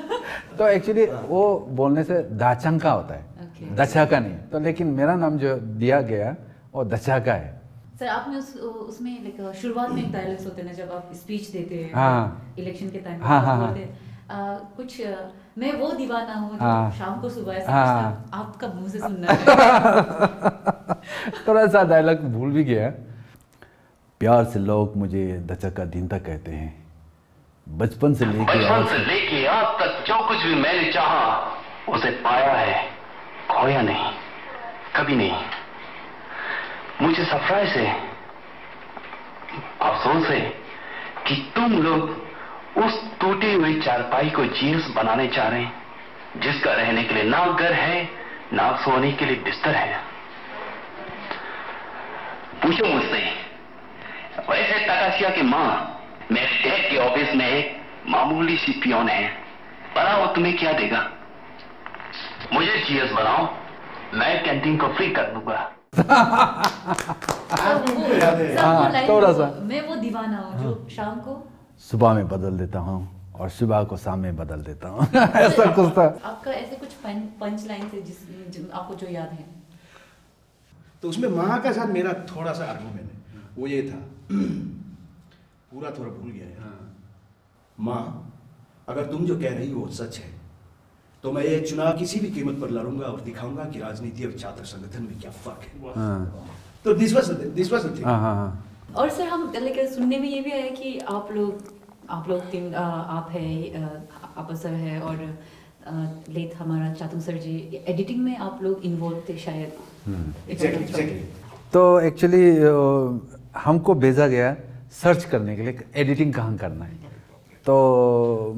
D: तो एक्चुअली वो बोलने से दाचांग का होता है, दचा का नहीं। तो लेकिन मेरा नाम जो दिया गया वो दचा का है।
A: सर आपने उसमें लाइक शुरुआत में एक डायलॉग्स होते हैं ना जब आप स्पीच देते हैं।
D: हाँ।
A: इलेक्शन के टाइम
D: हाँ।
A: कुछ मैं वो दीवाना हूँ
D: हाँ।
A: शाम को सुबह ऐसा
D: हाँ।
A: आपका मुंह से सुनना है।
D: थोड़ा सा डायलॉग भूल भी गया। प्यार से लोग मुझे दचा का दिनता कहते हैं। बचपन से लेके
F: आज तक जो कुछ भी मैंने चाहा उसे पाया है, खोया नहीं, कभी नहीं। मुझे सरप्राइज है, अफसोस है कि तुम लोग उस टूटी हुई चारपाई को जीन्स बनाने चाह रहे हैं, जिसका रहने के लिए ना घर है ना सोने के लिए बिस्तर है। पूछो मुझसे, वैसे तकाशिया की माँ मेरे डैड के ऑफिस में एक मामूली सी पियोन है, बनाओ तुम्हें क्या देगा? मुझे जीएस बनाओ, मैं कैंटीन को फ्री कर दूंगा।
D: थोड़ा सा
A: मैं वो दीवाना हूँ जो शाम को
D: सुबह में बदल देता हूँ और सुबह को शाम में बदल देता हूँ। ऐसा कुछ था।
A: आपका ऐसे कुछ पंच लाइन थे जिस आपको जो याद है?
C: तो उसमें माँ का साथ मेरा थोड़ा सा आर्गुमेंट है, वो ये था, पूरा थोड़ा भूल गया है। माँ, अगर तुम जो कह रही हो सच है तो मैं ये चुनाव किसी भी कीमत पर लड़ूंगा और दिखाऊंगा कि राजनीति और छात्र संगठन में क्या फर्क है। तो दिस वाज द थिंग।
A: और सर हम लेकिन सुनने में ये भी आया कि आप लोग तीन आप है, आप सर है और लेट हमारा चातुंग सर जी, एडिटिंग में आप लोग इन्वॉल्व थे शायद।
C: एग्जैक्टली।
D: तो एक्चुअली हमको भेजा गया सर्च करने के लिए एडिटिंग कहाँ करना है। तो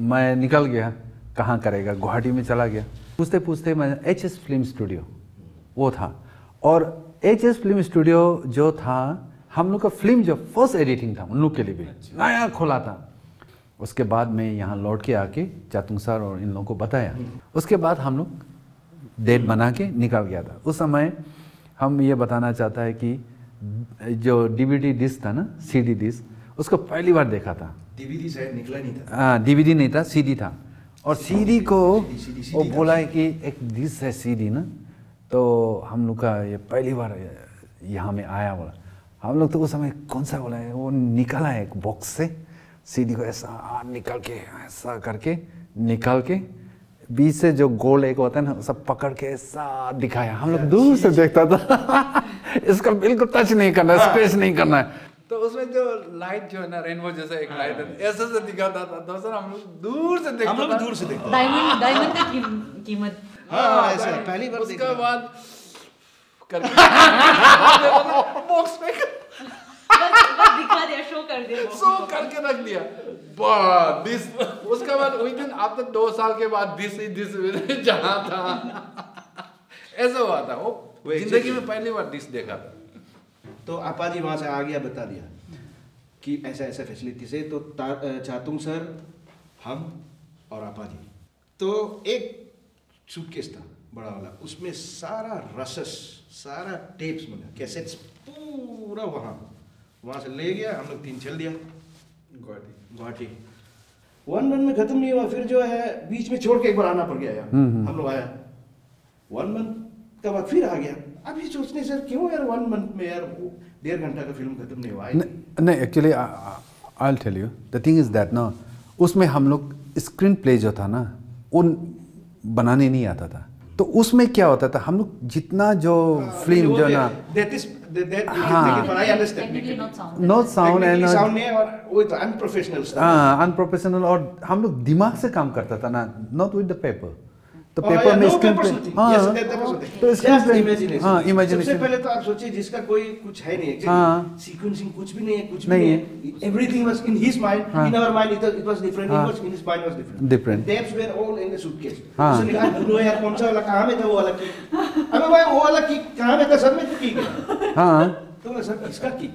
D: मैं निकल गया, कहाँ करेगा, गुवाहाटी में चला गया। पूछते पूछते मैं HS फिल्म स्टूडियो वो था, और HS फिल्म स्टूडियो जो था हम लोग का फिल्म जो फर्स्ट एडिटिंग था उन लोग के लिए भी नया खोला था। उसके बाद मैं यहाँ लौट के आके चातुंग सर और इन लोगों को बताया। उसके बाद हम लोग डेट बना के निकल गया था। उस समय हम ये बताना चाहता है कि जो DVD डिस्क था ना, CD डिस्क, उसको पहली बार देखा था।
C: DVD शायद निकला नहीं था।
D: हाँ, DVD नहीं था, CD था। और CD को वो बोला है कि एक डिस्क है CD ना, तो हम लोग का ये पहली बार यहाँ में आया। बोला हम लोग तो उस समय कौन सा बोला है, वो निकाला है एक बॉक्स से CD को ऐसा निकाल के ऐसा करके निकाल के बीच से जो गोल एक होता है ना सब पकड़ के ऐसा दिखाया। हम लोग दूर से देखता था। इसका बिल्कुल टच नहीं करना है, स्पेस नहीं करना है। तो उसमें जो लाइट जो है ना, रेनबो जैसा एक लाइट है, ऐसे से दिखाता था। दोस्तों हम लोग दूर से देखते,
C: हम लोग दूर से देखते।
A: डायमंड का कीमत।
C: हाँ, ऐसा पहली बार
D: उसके बाद करके बॉक्स में
A: बस दिखा दिया, शो कर
B: सो करके रख दिया दिस। उसके बाद विद इन आफ्टर 2 साल के बाद दिस जहाँ था ऐसा हुआ था। वो जिंदगी में पहली बार दिस देखा था।
C: तो आपा जी वहाँ से आ गया, बता दिया कि ऐसा ऐसा फैसिलिटी से। तो चातुंग सर, हम और आपा जी, तो एक सूटकेस था बड़ा वाला, उसमें सारा रसस, सारा टेप्स मिला, कैसेट्स पूरा वहाँ से ले गया। हम लोग 3 चल दिया गुवाहाटी। 1 मंथ में खत्म नहीं हुआ, फिर जो है बीच में छोड़ के एक बार आना पड़ गया यार। हम लोग आया 1 मंथ का बाद फिर आ गया। अभी सोचने सर क्यों यार 1 मंथ में यार 1.5 घंटा का फिल्म खत्म नहीं हुआ।
D: नहीं, actually I will tell you the thing is that ना, उसमें हम लोग स्क्रीन प्ले जो था ना वो बनाने नहीं आता था। तो उसमें क्या होता था, हम लोग जितना जो फिल्म जो ना नॉट साउंड एंड अनप्रोफेशनल, और हम लोग दिमाग से काम करता था ना, नॉट विद द पेपर। तो पेपर में स्क्रीन पे तो स्क्रीन पे इमेजिनेशन।
C: सबसे पहले तो आप सोचिए जिसका कोई कुछ है नहीं, सीक्वेंसिंग कुछ भी नहीं है, कुछ भी नहीं है। Everything was in his mind, in our mind it was different, in his mind was different. Tapes were all in the suitcase. उसने कहा ढूंढो यार कौन सा वाला कहाँ में था, वो वाला की। अबे भाई वो वाला की कहाँ में था, सब में की गया। हां तो बोला सर इसका की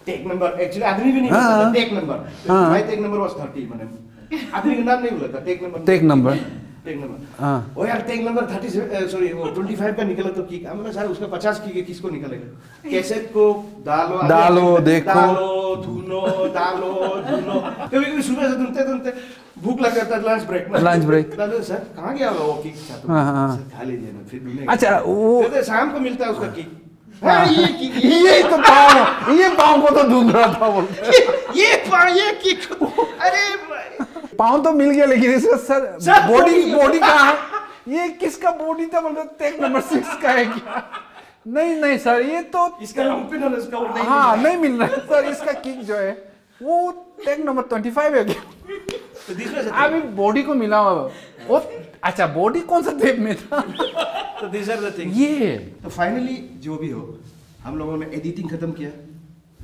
C: टेक नंबर, एक्चुअली आदमी भी नहीं बोला टेक नंबर। भाई टेक नंबर वाज 30, मैंने आदमी का नाम नहीं बोला था, टेक नंबर ओ यार टेक नंबर 30 सॉरी वो 25 का निकला तो की। हमने सर उसका 50 की किसको निकलेगा। कैसेट को डालो देखो, डालो धुनो। कभी सुबह से ढूंढते भूख लग जाता, लंच ब्रेक सर कहाँ गया वो किक था, तो सर खा लीजिए ना फिर ढूंढेंगे। अच्छा वो शाम को मिलता है उसका किक।
D: ये तो पाँव को तो ढूंढ रहा था बोलते,
C: ये किक। अरे
D: पाँव तो मिल गया, लेकिन इसका सर बॉडी कहाँ है, ये किसका बॉडी था बोलते, टेक नंबर 6 का है क्या। नहीं सर ये तो
C: इसका
D: नहीं मिल रहा है सर, इसका किक जो है वो टेक नंबर 25 है क्या। अभी बॉडी को मिला वो, अच्छा बॉडी कौन सा टेप में था।
C: तो दिस आर द थिंग्स।
D: ये तो
C: फाइनली जो भी हो, हम लोगों ने एडिटिंग खत्म किया।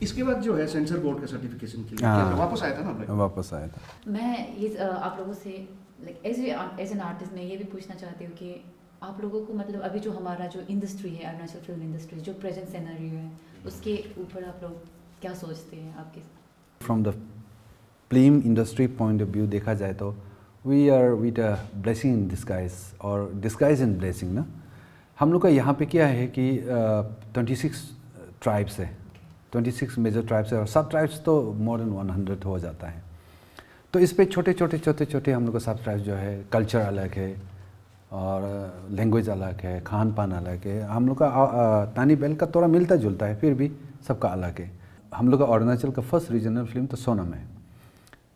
C: इसके बाद जो है सेंसर बोर्ड का सर्टिफिकेशन के लिए वापस आया था ना,
D: वापस आया था।
A: मैं ये आप लोगों से लाइक एज एन आर्टिस्ट मैं ये भी पूछना चाहती हूँ कि आप लोगों को मतलब अभी जो हमारा जो इंडस्ट्री है, अरुणाचल फिल्म इंडस्ट्री, जो प्रेजेंट सिनेरियो है, उसके ऊपर आप लोग क्या सोचते हैं। आपके
D: from the film industry point of view देखा जाए तो we are with a blessing in disguise, और डिस्गाइज इन ब्लेसिंग ना। हम लोग का यहाँ पे क्या है कि 26 ट्राइब्स है, 26 मेजर ट्राइब्स है, और सब ट्राइब्स तो मोर देन 100 हो जाता है। तो इस पे छोटे हम लोग का सब ट्राइब्स जो है, कल्चर अलग है और लैंग्वेज अलग है, खान पान अलग है। हम लोग का तानी बैल का थोड़ा मिलता जुलता है, फिर भी सबका अलग है। हम लोग का अरुणाचल का फर्स्ट रीजनल फिल्म तो सोनम है।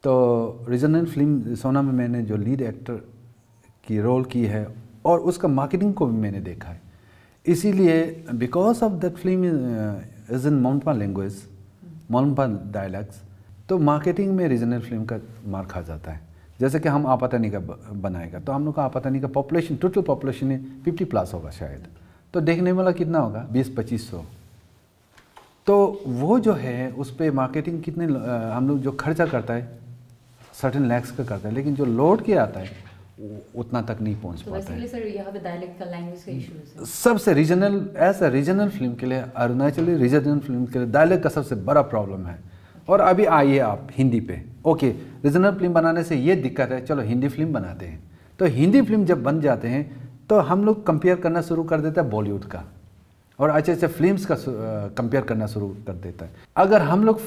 D: तो रीजनल फिल्म सोनम में मैंने जो लीड एक्टर की रोल की है, और उसका मार्केटिंग को भी मैंने देखा है। इसीलिए because of that film is in Monpa language, Monpa dialects, तो मार्केटिंग में रीजनल फिल्म का मार खा जाता है। जैसे कि हम आपातानी का बनाएगा, तो हम लोग का आपातानी का पॉपुलेशन, टोटल पॉपुलेशन 50+ होगा शायद, तो देखने वाला कितना होगा 20-2500। तो वो जो है उस पर मार्केटिंग कितने हम लोग जो खर्चा करता है सर्टेन लैक्स का करता है, लेकिन जो लोड किया आता है उतना तक नहीं पहुंच पाता है।
A: सर यहाँ पे डायलेक्ट का, लैंग्वेज का इशू है
D: सबसे रीजनल, ऐसा रीजनल फिल्म के लिए, अरुणाचली रीजनल फिल्म के लिए डायलेक्ट का सबसे बड़ा प्रॉब्लम है। और अभी आइए आप हिंदी पे, ओके रीजनल फिल्म बनाने से ये दिक्कत है, चलो हिंदी फिल्म बनाते हैं। तो हिंदी फिल्म जब बन जाते हैं तो हम लोग कंपेयर करना शुरू कर देते हैं बॉलीवुड का, और अच्छे अच्छे फिल्म्स का कंपेयर करना शुरू कर देता है। अगर हम लोग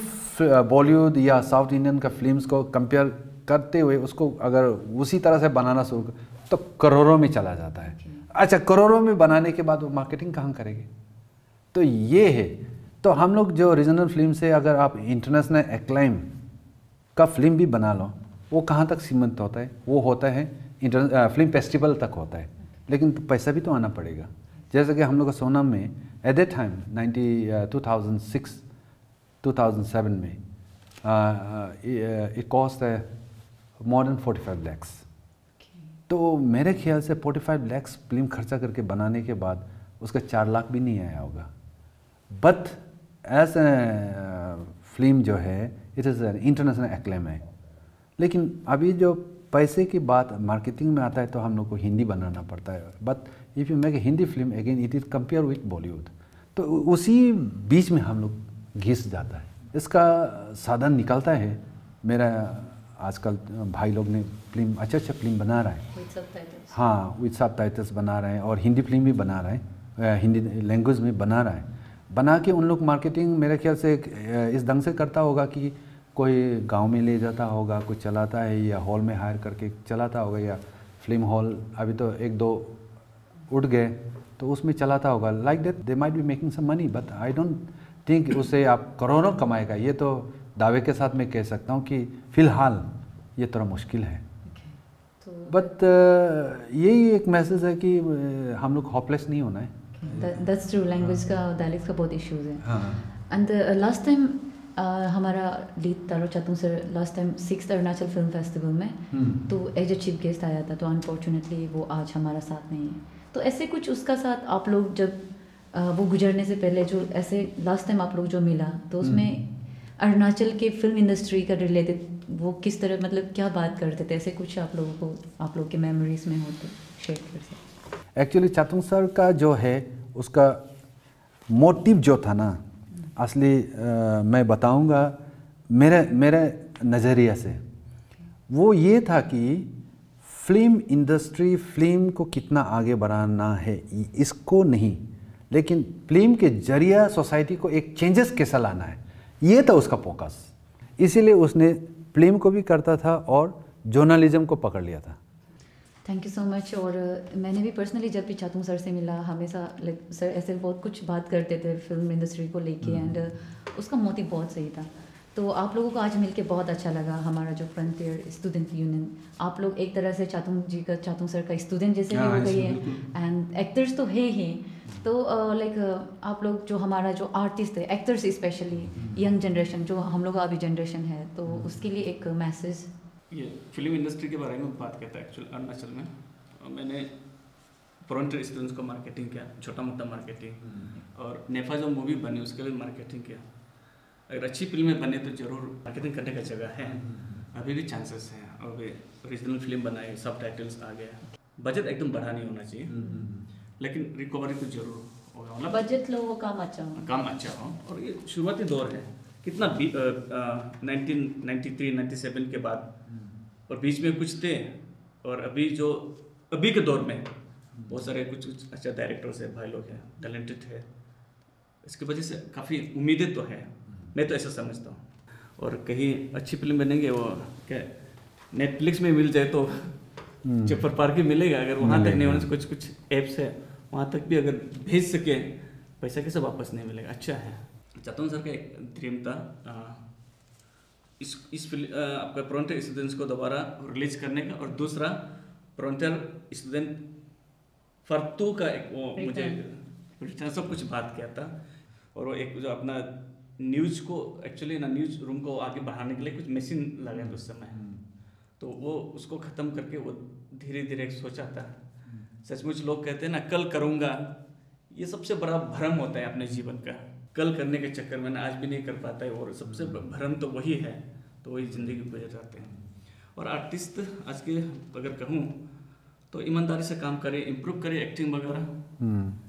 D: बॉलीवुड या साउथ इंडियन का फिल्म्स को कंपेयर करते हुए उसको अगर उसी तरह से बनाना शुरू कर, तो करोड़ों में चला जाता है। अच्छा, करोड़ों में बनाने के बाद वो मार्केटिंग कहाँ करेंगे? तो ये है। तो हम लोग जो रीजनल फिल्म से अगर आप इंटरनेशनल एक्लाइम का फिल्म भी बना लो, वो कहाँ तक सीमित होता है? वो होता है फिल्म फेस्टिवल तक होता है, लेकिन पैसा भी तो आना पड़ेगा। जैसे कि हम लोग का सोनम में एट दैट टाइम 2006-2007 में इट कॉस्ट है मोर देन 45 lakhs। तो मेरे ख्याल से 45 lakhs फिल्म खर्चा करके बनाने के बाद उसका 4 लाख भी नहीं आया होगा। बट एज ए फिल्म जो है इट इज़ इंटरनेशनल एक्लेम है। लेकिन अभी जो पैसे की बात मार्केटिंग में आता है तो हम लोग को हिंदी बनाना पड़ता है। But if you make a Hindi film again it is compare with Bollywood, तो उसी बीच में हम लोग घिस जाता है। इसका साधन निकलता है। मेरा आजकल भाई लोग ने फिल्म अच्छे फिल्म बना रहा है, हाँ विद सबटाइटल्स बना रहे हैं, और हिंदी फिल्म भी बना रहे हैं, हिंदी लैंग्वेज में बना रहा है। बना के उन लोग मार्केटिंग मेरे ख्याल से इस ढंग से करता होगा कि कोई गांव में ले जाता होगा, कुछ चलाता है, या हॉल में हायर करके चलाता होगा, या फिल्म हॉल अभी तो 1-2 उठ गए तो उसमें चलाता होगा। Like that they might be making some money, but I don't think उससे आप करोड़ों कमाएगा। ये तो दावे के साथ मैं कह सकता हूँ कि फ़िलहाल ये थोड़ा मुश्किल है। बट यही एक मैसेज है कि हम लोग होपलेस नहीं होना है।
A: दैट्स ट्रू, लैंग्वेज का डायलेक्ट का बहुत इश्यूज है। एंड लास्ट टाइम हमारा lead Taro Chatung sir last time 6th Arunachal film festival में तो एज ए चीफ गेस्ट आया था, तो अनफॉर्चुनेटली वो आज हमारा साथ नहीं है। तो ऐसे कुछ उसका साथ आप लोग जब वो गुजरने से पहले जो ऐसे लास्ट टाइम आप लोग जो मिला तो उसमें अरुणाचल के फिल्म इंडस्ट्री का रिलेटेड वो किस तरह मतलब क्या बात करते थे, ऐसे कुछ आप लोगों को आप लोग के मेमोरीज में हो तो शेयर कर सकते।
D: एक्चुअली चातुंग सर का जो है उसका मोटिव जो था ना असली मैं बताऊंगा मेरे नज़रिया से वो ये था कि फिल्म इंडस्ट्री फिल्म को कितना आगे बढ़ाना है इसको नहीं, लेकिन फिल्म के जरिए सोसाइटी को एक चेंजेस कैसा लाना है, ये था उसका फोकस। इसीलिए उसने फिल्म को भी करता था और जर्नलिज्म को पकड़ लिया था।
A: Thank you so much. और मैंने भी पर्सनली जब भी चातुंग सर से मिला हमेशा लाइक सर ऐसे बहुत कुछ बात करते थे फिल्म इंडस्ट्री को लेके, एंड उसका मोटिव बहुत सही था। तो आप लोगों को आज मिलके बहुत अच्छा लगा। हमारा जो फ्रंटियर स्टूडेंट यूनियन, आप लोग एक तरह से चातुंग सर का स्टूडेंट जैसे भी हो गई है, एंड एक्टर्स तो है ही। तो लाइक आप लोग जो हमारा जो आर्टिस्ट है, एक्टर्स स्पेशली यंग जनरेशन जो हम लोग का अभी जनरेशन है, तो उसके लिए एक मैसेज।
E: ये फिल्म इंडस्ट्री के बारे में बात करता है एक्चुअली अरुणाचल में। मैंने फ्रंटियर स्टूडेंट्स को मार्केटिंग किया, छोटा मोटा मार्केटिंग, और नेफा जो मूवी बनी उसके लिए मार्केटिंग किया। अगर अच्छी फिल्में बने तो जरूर मार्केटिंग करने का जगह है, अभी भी चांसेस हैं। और भी रीजनल फिल्म बनाए, सब टाइटल्स आ गया, बजट एकदम बढ़ा नहीं होना चाहिए, लेकिन रिकवरी तो जरूर होगा। मतलब
A: बजट लोगों का काम
E: अच्छा हो। और ये शुरुआती दौर है कितना 1993 97 के बाद, और बीच में कुछ थे, और अभी के दौर में बहुत सारे कुछ अच्छा डायरेक्टर्स है, भाई लोग हैं, टैलेंटेड है। इसकी वजह से काफ़ी उम्मीदें तो है, मैं तो ऐसा समझता हूँ। और कहीं अच्छी फिल्म बनेंगे वो क्या नेटफ्लिक्स में मिल जाए तो चप्पर पार के मिलेगा। अगर वहाँ तक नहीं होने से कुछ ऐप्स है वहाँ तक भी अगर भेज सके, पैसा कैसे वापस नहीं मिलेगा। अच्छा है। चातुंग सर का एक ड्रीम था इस आपका फ्रंटियर स्टूडेंट्स को दोबारा रिलीज करने का, और दूसरा फ्रंटियर स्टूडेंट फर्तू का एक वो मुझे सब कुछ बात किया था। और वो एक जो अपना न्यूज़ को एक्चुअली ना न्यूज़ रूम को आगे बढ़ाने के लिए कुछ मशीन लगे थे उस समय, तो वो उसको ख़त्म करके वो धीरे धीरे सोचा था। सचमुच लोग कहते हैं ना कल करूँगा, ये सबसे बड़ा भ्रम होता है अपने जीवन का। कल करने के चक्कर में ना आज भी नहीं कर पाता है, और सबसे भ्रम तो वही है, तो वही ज़िंदगी गुजर जाते हैं। और आर्टिस्ट आज के अगर कहूँ तो ईमानदारी से काम करे, इम्प्रूव करे एक्टिंग वगैरह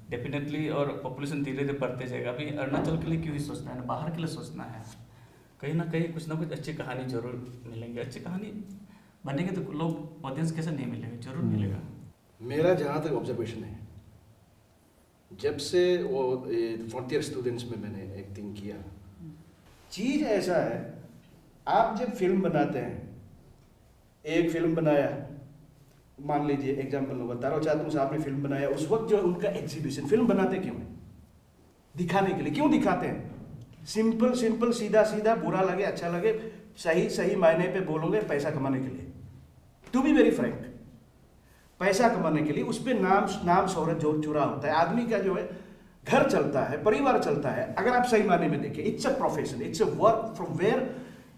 E: डेफिनेटली, और पॉपुलेशन धीरे धीरे बढ़ते जाएगा। अभी अरुणाचल के लिए क्यों ही सोचना है, बाहर के लिए सोचना है। कहीं ना कहीं कुछ ना कुछ अच्छी कहानी जरूर मिलेंगे। अच्छी कहानी बनेंगे तो लोग ऑडियंस कैसे नहीं मिलेगा, जरूर मिलेगा।
C: मेरा जहाँ तक ऑब्जर्वेशन है, जब से वो फ्रंटियर स्टूडेंट्स में मैंने एक्टिंग किया, चीज़ ऐसा है, आप जब फिल्म बनाते हैं, एक फिल्म बनाया, मान लीजिए एग्जाम्पल होगा तारो चातुंग से आपने फिल्म बनाया, उस वक्त जो उनका एग्जीबिशन, फिल्म बनाते क्यों है? दिखाने के लिए। क्यों दिखाते हैं? सिंपल सिंपल सीधा सीधा, बुरा लगे अच्छा लगे, सही सही मायने पे बोलोगे, पैसा कमाने के लिए। टू बी वेरी फ्रैंक, पैसा कमाने के लिए, उस पर नाम शोहरत जोर जुड़ा होता है। आदमी का जो है घर चलता है, परिवार चलता है। अगर आप सही मायने में देखें, it's a profession, it's a work from where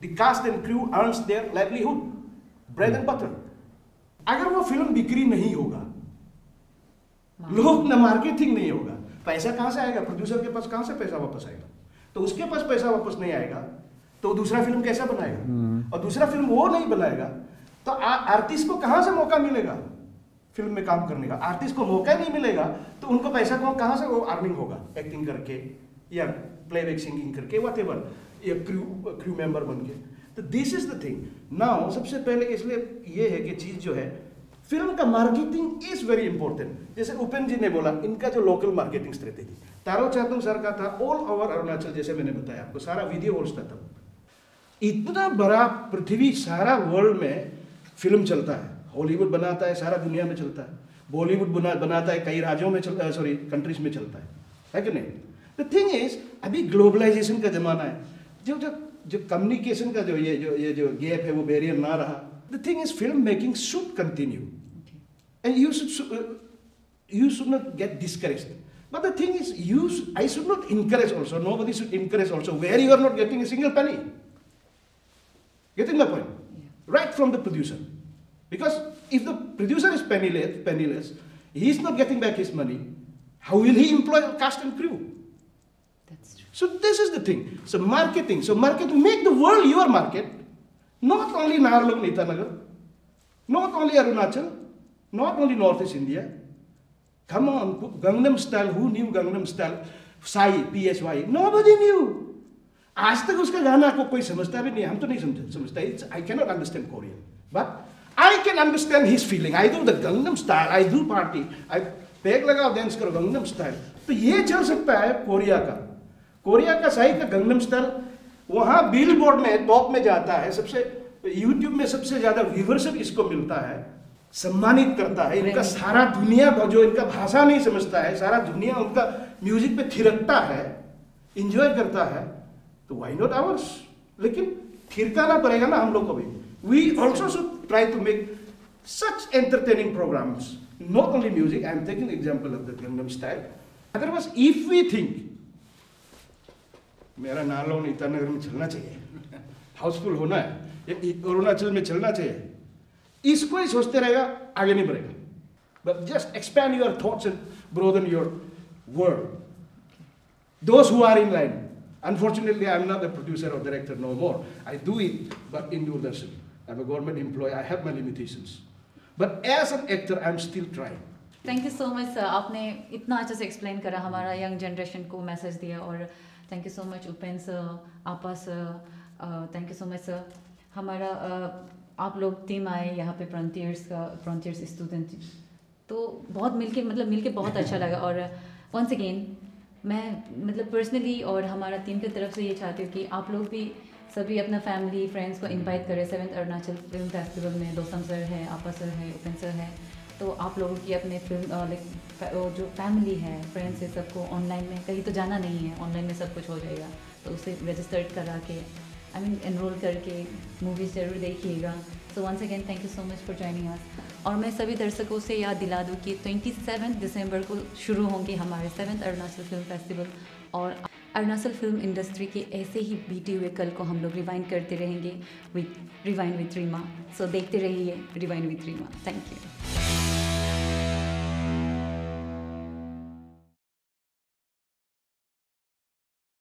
C: the cast and crew earns their livelihood, bread and butter. अगर वो फिल्म बिक्री नहीं होगा, लोग न मार्केटिंग नहीं होगा, पैसा कहाँ से आएगा? प्रोड्यूसर के पास कहाँ से पैसा वापस आएगा? तो उसके पास पैसा वापस नहीं आएगा तो दूसरा फिल्म कैसा बनाएगा? और दूसरा फिल्म वो नहीं बनाएगा तो आर्टिस्ट को कहाँ से मौका मिलेगा फिल्म में काम करने का? आर्टिस्ट को मौका नहीं मिलेगा तो उनको पैसा कहाँ से वो अर्निंग होगा? एक्टिंग करके या प्लेबैक सिंगिंग करके, व्हाटएवर, या क्रू मेंबर बन के। तो this is the thing now. सबसे पहले इसलिए ये है कि चीज जो है फिल्म का मार्केटिंग इज वेरी इंपॉर्टेंट। जैसे उपेंद्र जी ने बोला, इनका जो लोकल मार्केटिंग स्ट्रेटेजी तारो चातुंग सर का था, ऑल ओवर अरुणाचल, जैसे मैंने बताया आपको, सारा वीडियो वॉल्स था तब। इतना बड़ा पृथ्वी, सारा वर्ल्ड में फिल्म चलता है, हॉलीवुड बनाता है, सारा दुनिया में चलता है, बॉलीवुड बनाता है, कई राज्यों में कंट्रीज में चलता है कि नहीं? द थिंग इज अभी ग्लोबलाइजेशन का जमाना है, जो कम्युनिकेशन का जो गैप है वो बैरियर ना रहा। The thing is film making should continue and you should not get discouraged. But the thing is, I should not encourage also. Nobody should encourage also where you are not getting a single penny. Getting my point? Yeah. Right from the producer. Because if the producer is penniless, he is not getting back his money, how will he employ a cast and crew?
A: That's true.
C: So this is the thing. So marketing, make the world your market. Not only Naharlung, Itanagar, not only Arunachal, not only Northeast India. Come on, Gangnam Style, who knew Gangnam Style? Psy, PSY, nobody knew. आज तक उसका गाना को कोई समझता भी नहीं, हम तो नहीं समझता। I cannot understand Korean, but I can understand his feeling. I do the Gangnam Style, I do party, I peg लगाओ डांस करो Gangnam Style। तो ये चल सकता है कोरिया का साई का Gangnam Style वहाँ बिलबोर्ड में टॉप में जाता है, सबसे यूट्यूब में सबसे ज्यादा व्यूवरशिप इसको मिलता है, सम्मानित करता है। इनका सारा दुनिया जो इनका भाषा नहीं समझता है, सारा दुनिया उनका म्यूजिक पे थिरकता है, इंजॉय करता है, तो व्हाई नॉट आवर्स? लेकिन थिरकाना पड़ेगा ना हम लोग को भी। We also should try to make such entertaining programs, not only music. I am taking example of the Gangnam style. Otherwise if we think मेरा नालोन ईटानगर में चलना चाहिए, हाउसफुल होना है, अरुणाचल में चलना चाहिए, इसको ही सोचते रहेगा, आगे नहीं बढ़ेगा। But just expand your thoughts and broaden your world. Those who are in line, unfortunately I am not a producer और director no more, I do it but in Doordarshan, I am a government employ, I have my limitations, but as an actor I am still trying.
A: Thank you so much sir, आपने इतना अच्छे से explain करा, हमारा young generation को message दिया। और thank you so much Upendra sir, आपा sir, thank you so much sir. हमारा आप लोग टीम आए यहाँ पे फ्रंटियर्स स्टूडेंट, तो बहुत मिलके बहुत अच्छा लगा। और वंस अगेन मैं पर्सनली और हमारा टीम की तरफ से ये चाहती हूँ कि आप लोग भी सभी अपना फैमिली फ्रेंड्स को इनवाइट करें 7th अरुणाचल फिल्म फेस्टिवल में। दोसम सर है, आपा सर है, उपेंद्र सर है, तो आप लोगों की अपने फिल्म जो फैमिली है, फ्रेंड्स है, सबको ऑनलाइन में कहीं तो जाना नहीं है, ऑनलाइन में सब कुछ हो जाएगा, तो उसे रजिस्टर्ड करा के एनरोल करके मूवीज़ ज़रूर देखिएगा। So once again thank you so much for joining us. और मैं सभी दर्शकों से याद दिला दूँ कि 27 दिसंबर को शुरू होंगे हमारे 7th अरुणाचल फिल्म फेस्टिवल, और अरुणाचल फिल्म इंडस्ट्री के ऐसे ही बीते हुए कल को हम लोग रिवाइंड करते रहेंगे with rewind with Reema. So देखते रहिए rewind with Reema. Thank you.